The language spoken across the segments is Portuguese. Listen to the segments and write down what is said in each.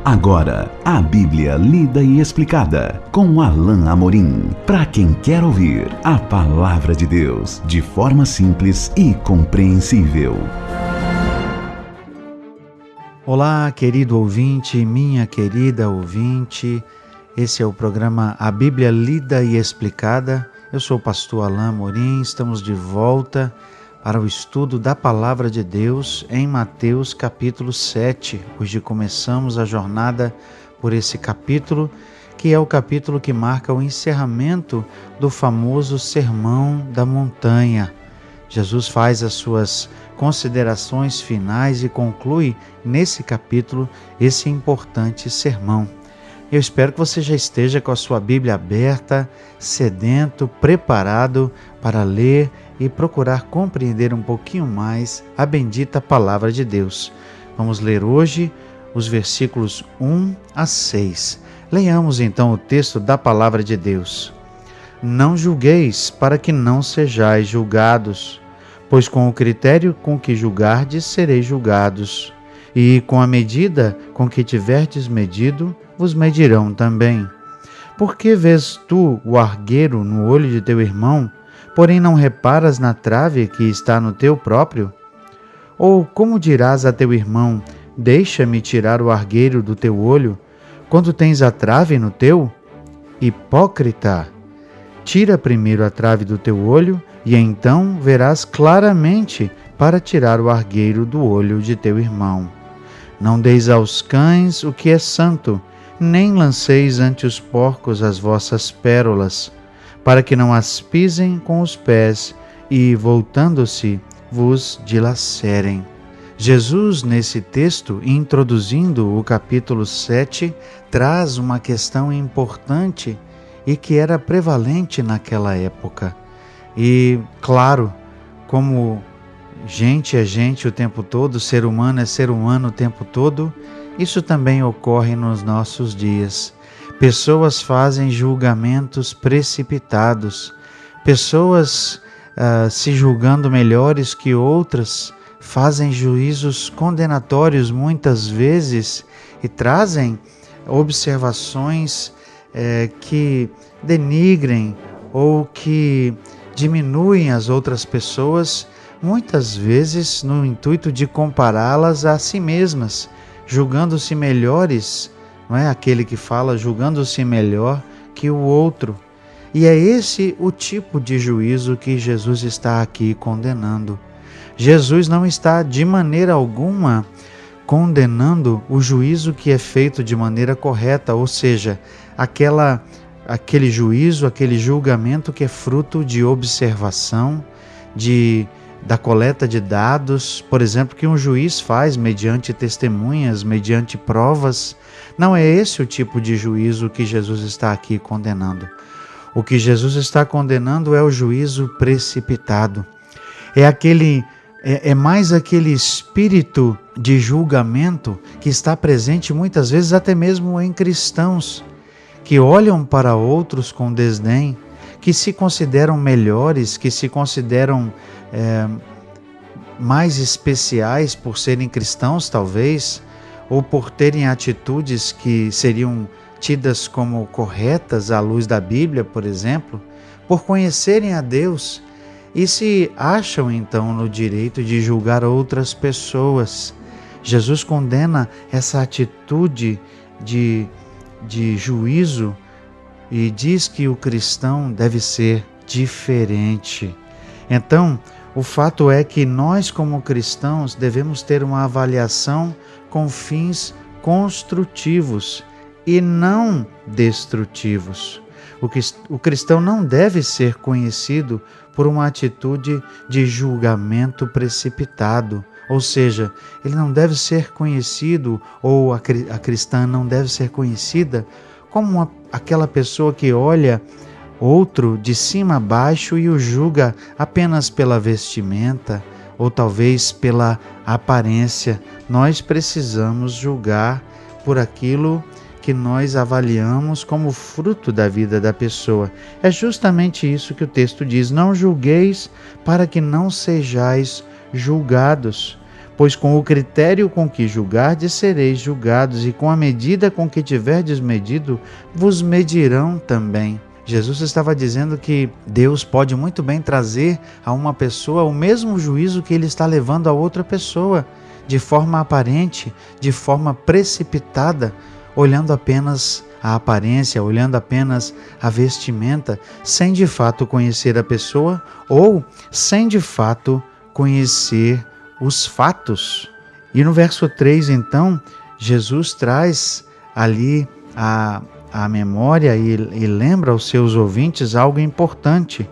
Agora, a Bíblia lida e explicada, com Alain Amorim. Para quem quer ouvir a Palavra de Deus de forma simples e compreensível. Olá, querido ouvinte, minha querida ouvinte. Esse é o programa A Bíblia Lida e Explicada. Eu sou o pastor Alain Amorim. Estamos de volta para o estudo da Palavra de Deus em Mateus capítulo 7. Hoje começamos a jornada por esse capítulo, que é o capítulo que marca o encerramento do famoso Sermão da Montanha. Jesus faz as suas considerações finais e conclui nesse capítulo esse importante sermão. Eu espero que você já esteja com a sua Bíblia aberta, sedento, preparado para ler e procurar compreender um pouquinho mais a bendita Palavra de Deus. Vamos ler hoje os versículos 1 a 6. Leiamos então o texto da Palavra de Deus. Não julgueis para que não sejais julgados, pois com o critério com que julgardes sereis julgados, e com a medida com que tiverdes medido, vos medirão também. Por que vês tu o argueiro no olho de teu irmão, porém não reparas na trave que está no teu próprio? Ou como dirás a teu irmão, deixa-me tirar o argueiro do teu olho, quando tens a trave no teu? Hipócrita! Tira primeiro a trave do teu olho, e então verás claramente para tirar o argueiro do olho de teu irmão. Não deis aos cães o que é santo, nem lanceis ante os porcos as vossas pérolas, para que não as pisem com os pés e, voltando-se, vos dilacerem. Jesus, nesse texto, introduzindo o capítulo 7, traz uma questão importante e que era prevalente naquela época. E, claro, como gente é gente o tempo todo, ser humano é ser humano o tempo todo, isso também ocorre nos nossos dias. Pessoas fazem julgamentos precipitados, pessoas se julgando melhores que outras, fazem juízos condenatórios muitas vezes e trazem observações que denigrem ou que diminuem as outras pessoas, muitas vezes no intuito de compará-las a si mesmas, julgando-se melhores, não é? Aquele que fala julgando-se melhor que o outro. E é esse o tipo de juízo que Jesus está aqui condenando. Jesus não está de maneira alguma condenando o juízo que é feito de maneira correta, ou seja, aquele juízo, aquele julgamento que é fruto de observação, da coleta de dados, por exemplo, que um juiz faz mediante testemunhas, mediante provas. Não é esse o tipo de juízo que Jesus está aqui condenando. O que Jesus está condenando é o juízo precipitado. É mais aquele espírito de julgamento que está presente muitas vezes até mesmo em cristãos, que olham para outros com desdém, que se consideram melhores, que se consideram mais especiais por serem cristãos, talvez, ou por terem atitudes que seriam tidas como corretas à luz da Bíblia, por exemplo, por conhecerem a Deus, e se acham então no direito de julgar outras pessoas. Jesus condena essa atitude de juízo e diz que o cristão deve ser diferente. Então, o fato é que nós, como cristãos, devemos ter uma avaliação com fins construtivos e não destrutivos. O cristão não deve ser conhecido por uma atitude de julgamento precipitado, ou seja, ele não deve ser conhecido, ou a cristã não deve ser conhecida como aquela pessoa que olha outro de cima a baixo e o julga apenas pela vestimenta ou talvez pela aparência. Nós precisamos julgar por aquilo que nós avaliamos como fruto da vida da pessoa. É justamente isso que o texto diz: não julgueis para que não sejais julgados, Pois com o critério com que julgardes sereis julgados, e com a medida com que tiverdes medido, vos medirão também. Jesus estava dizendo que Deus pode muito bem trazer a uma pessoa o mesmo juízo que ele está levando a outra pessoa, de forma aparente, de forma precipitada, olhando apenas a aparência, olhando apenas a vestimenta, sem de fato conhecer a pessoa ou sem de fato conhecer os fatos. E no verso 3, então, Jesus traz ali a memória e lembra aos seus ouvintes algo importante.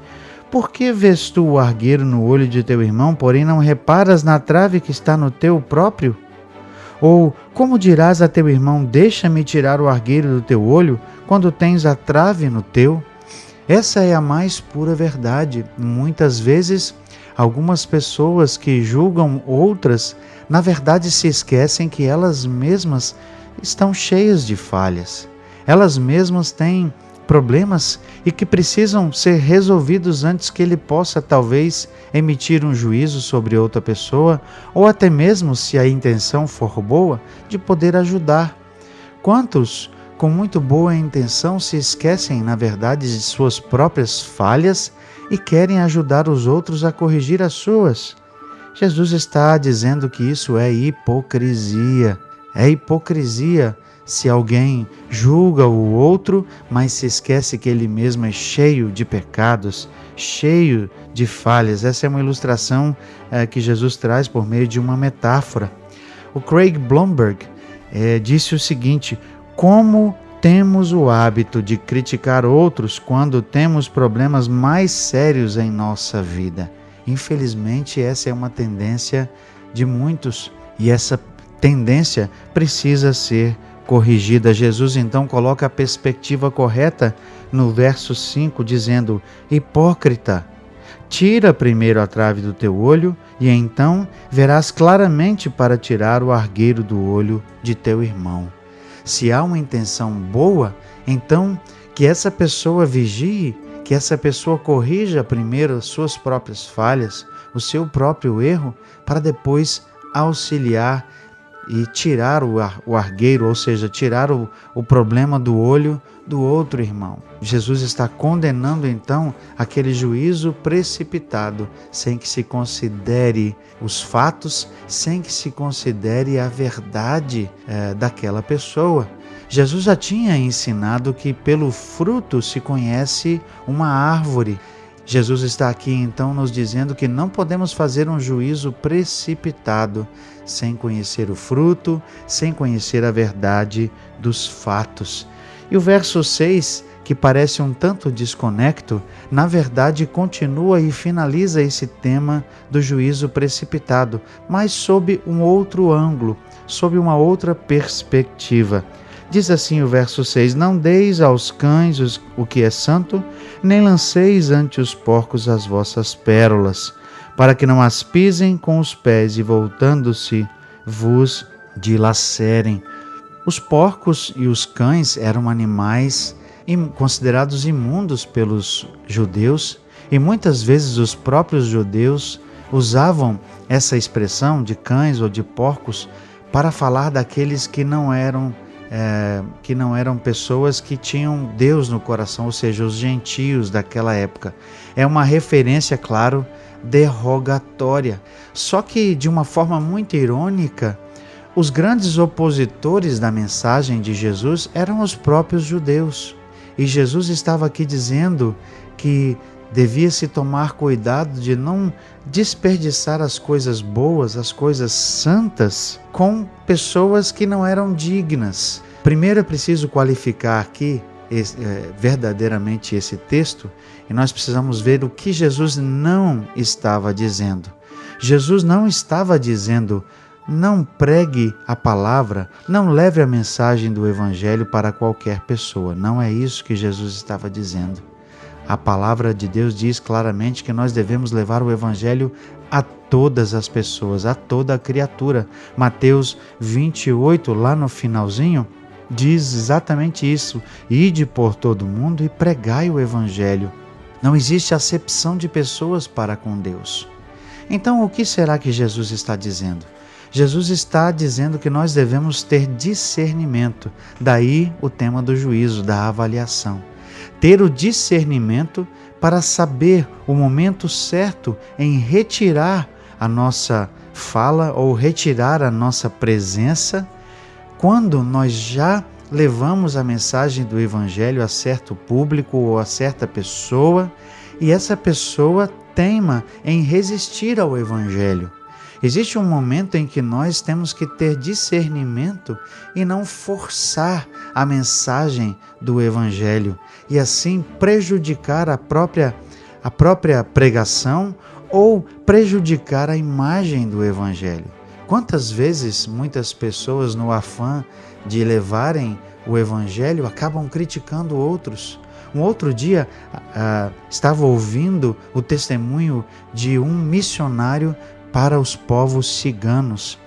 Por que vês tu o argueiro no olho de teu irmão, porém não reparas na trave que está no teu próprio? Ou como dirás a teu irmão, deixa-me tirar o argueiro do teu olho, quando tens a trave no teu? Essa é a mais pura verdade. Muitas vezes, algumas pessoas que julgam outras, na verdade se esquecem que elas mesmas estão cheias de falhas. Elas mesmas têm problemas e que precisam ser resolvidos antes que ele possa talvez emitir um juízo sobre outra pessoa, ou até mesmo, se a intenção for boa, de poder ajudar. Quantos, com muito boa intenção, se esquecem, na verdade, de suas próprias falhas e querem ajudar os outros a corrigir as suas? Jesus está dizendo que isso é hipocrisia. É hipocrisia se alguém julga o outro, mas se esquece que ele mesmo é cheio de pecados, cheio de falhas. Essa é uma ilustração que Jesus traz por meio de uma metáfora. O Craig Blomberg disse o seguinte: como temos o hábito de criticar outros quando temos problemas mais sérios em nossa vida. Infelizmente, essa é uma tendência de muitos e essa tendência precisa ser corrigida. Jesus então coloca a perspectiva correta no verso 5, dizendo: hipócrita, tira primeiro a trave do teu olho, e então verás claramente para tirar o argueiro do olho de teu irmão. Se há uma intenção boa, então que essa pessoa vigie, que essa pessoa corrija primeiro as suas próprias falhas, o seu próprio erro, para depois auxiliar e tirar o argueiro, ou seja, tirar o problema do olho do outro irmão. Jesus está condenando então aquele juízo precipitado, sem que se considere os fatos, sem que se considere a verdade daquela pessoa. Jesus já tinha ensinado que pelo fruto se conhece uma árvore. Jesus está aqui então nos dizendo que não podemos fazer um juízo precipitado, sem conhecer o fruto, sem conhecer a verdade dos fatos. E o verso 6, que parece um tanto desconecto, na verdade continua e finaliza esse tema do juízo precipitado, mas sob um outro ângulo, sob uma outra perspectiva. Diz assim o verso 6: não deis aos cães o que é santo, nem lanceis ante os porcos as vossas pérolas, para que não as pisem com os pés e, voltando-se, vos dilacerem. Os porcos e os cães eram animais considerados imundos pelos judeus, e muitas vezes os próprios judeus usavam essa expressão de cães ou de porcos para falar daqueles que não eram pessoas que tinham Deus no coração, ou seja, os gentios daquela época. É uma referência, claro, derrogatória. Só que, de uma forma muito irônica, os grandes opositores da mensagem de Jesus eram os próprios judeus. E Jesus estava aqui dizendo que devia-se tomar cuidado de não desperdiçar as coisas boas, as coisas santas, com pessoas que não eram dignas. Primeiro é preciso qualificar aqui verdadeiramente esse texto, e nós precisamos ver o que Jesus não estava dizendo. Jesus não estava dizendo: não pregue a palavra, não leve a mensagem do Evangelho para qualquer pessoa. Não é isso que Jesus estava dizendo. A palavra de Deus diz claramente que nós devemos levar o Evangelho a todas as pessoas, a toda a criatura. Mateus 28, lá no finalzinho, diz exatamente isso: ide por todo o mundo e pregai o Evangelho. Não existe acepção de pessoas para com Deus. Então, o que será que Jesus está dizendo? Jesus está dizendo que nós devemos ter discernimento. Daí o tema do juízo, da avaliação. Ter o discernimento para saber o momento certo em retirar a nossa fala ou retirar a nossa presença quando nós já levamos a mensagem do Evangelho a certo público ou a certa pessoa e essa pessoa teima em resistir ao Evangelho. Existe um momento em que nós temos que ter discernimento e não forçar a mensagem do Evangelho e assim prejudicar a própria pregação ou prejudicar a imagem do Evangelho. Quantas vezes muitas pessoas, no afã de levarem o Evangelho, acabam criticando outros? Um outro dia, estava ouvindo o testemunho de um missionário para os povos ciganos.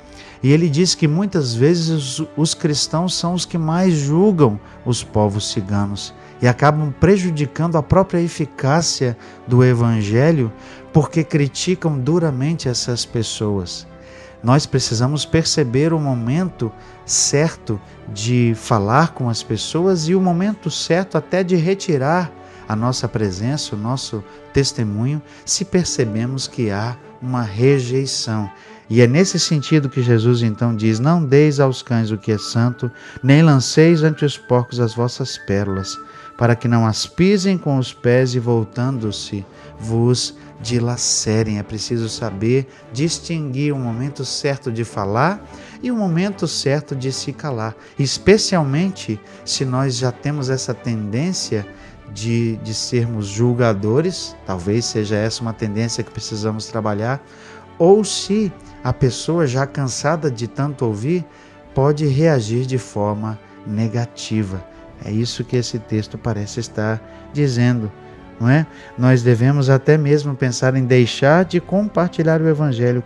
E ele diz que muitas vezes os cristãos são os que mais julgam os povos ciganos e acabam prejudicando a própria eficácia do Evangelho porque criticam duramente essas pessoas. Nós precisamos perceber o momento certo de falar com as pessoas e o momento certo até de retirar a nossa presença, o nosso testemunho, se percebemos que há uma rejeição. E é nesse sentido que Jesus então diz: não deis aos cães o que é santo, nem lanceis ante os porcos as vossas pérolas, para que não as pisem com os pés e voltando-se vos dilacerem. É preciso saber distinguir o momento certo de falar e o momento certo de se calar, especialmente se nós já temos essa tendência de sermos julgadores, talvez seja essa uma tendência que precisamos trabalhar, ou se a pessoa já cansada de tanto ouvir pode reagir de forma negativa. É isso que esse texto parece estar dizendo, não é? Nós devemos até mesmo pensar em deixar de compartilhar o Evangelho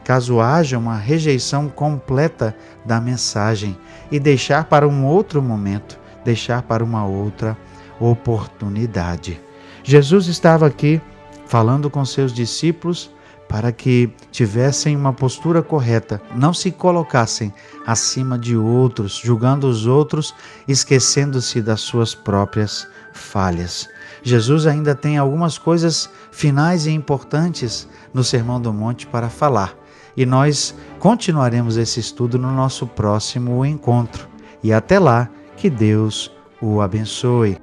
caso haja uma rejeição completa da mensagem e deixar para um outro momento, deixar para uma outra oportunidade. Jesus estava aqui falando com seus discípulos para que tivessem uma postura correta, não se colocassem acima de outros, julgando os outros, esquecendo-se das suas próprias falhas. Jesus ainda tem algumas coisas finais e importantes no Sermão do Monte para falar, e nós continuaremos esse estudo no nosso próximo encontro. E até lá, que Deus o abençoe.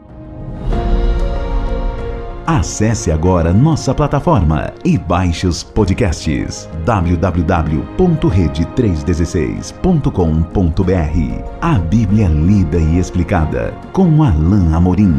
Acesse agora nossa plataforma e baixe os podcasts www.rede316.com.br. A Bíblia lida e explicada com Alain Amorim.